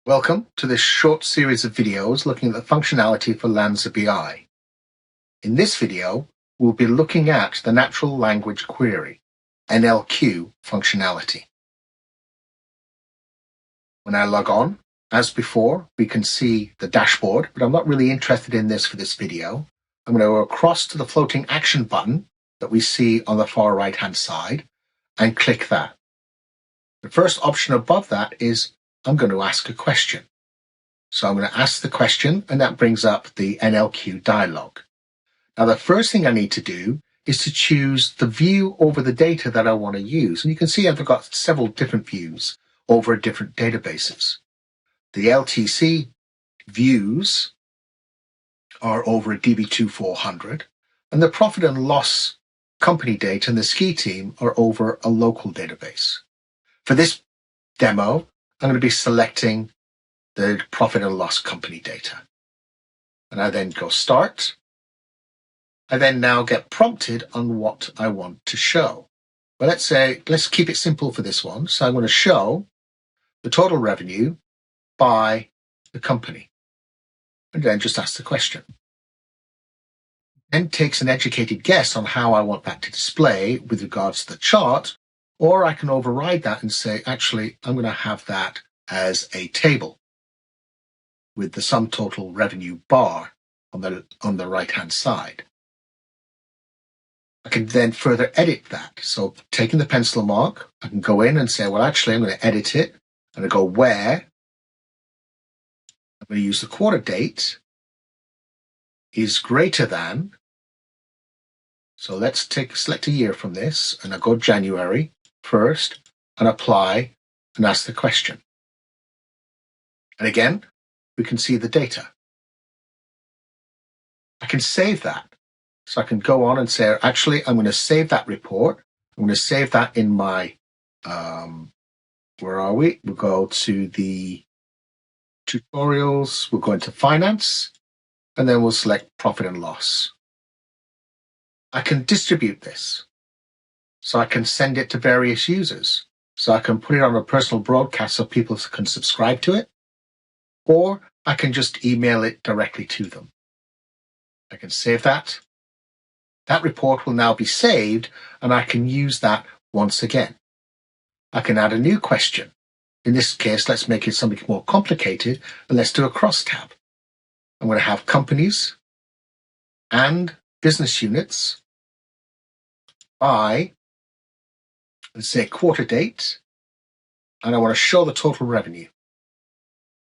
Welcome to this short series of videos looking at the functionality for LANSA BI. In this video, we'll be looking at the Natural Language Query, NLQ functionality. When I log on, as before, we can see the dashboard, but I'm not really interested in this for this video. I'm going to go across to the floating action button that we see on the far right-hand side and click that. The first option above that is I'm going to ask a question. So I'm going to ask the question, and that brings up the NLQ dialog. Now, the first thing I need to do is to choose the view over the data that I want to use. And you can see I've got several different views over different databases. The LTC views are over a DB2400, and the profit and loss company data and the ski team are over a local database. For this demo, I'm going to be selecting the profit and loss company data. And I then go start. I then now get prompted on what I want to show. Well, let's keep it simple for this one. So I'm going to show the total revenue by the company. And then just ask the question. Then takes an educated guess on how I want that to display with regards to the chart, or I can override that and say, actually, I'm going to have that as a table with the sum total revenue bar on the right-hand side. I can then further edit that. So taking the pencil mark, I can go in and say, well, actually, I'm going to edit it. I'm going to go where I'm going to use the quarter date is greater than. So let's select a year from this, and I go January 1st and apply and ask the question. And again, we can see the data. I can save that. So I can go on and say, actually, I'm going to save that report. I'm going to save that in my, where are we? We'll go to the tutorials. We'll go into finance, and then we'll select profit and loss. I can distribute this. So I can send it to various users. So I can put it on a personal broadcast so people can subscribe to it, or I can just email it directly to them. I can save that. That report will now be saved, and I can use that once again. I can add a new question. In this case, let's make it something more complicated, and let's do a cross tab. I'm going to have companies and business units by, let's say, quarter date, and I want to show the total revenue.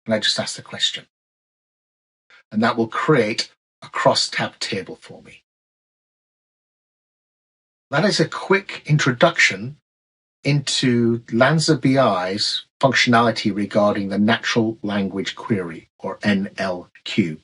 And I just ask the question. And that will create a cross-tab table for me. That is a quick introduction into LANSA BI's functionality regarding the Natural Language Query, or NLQ.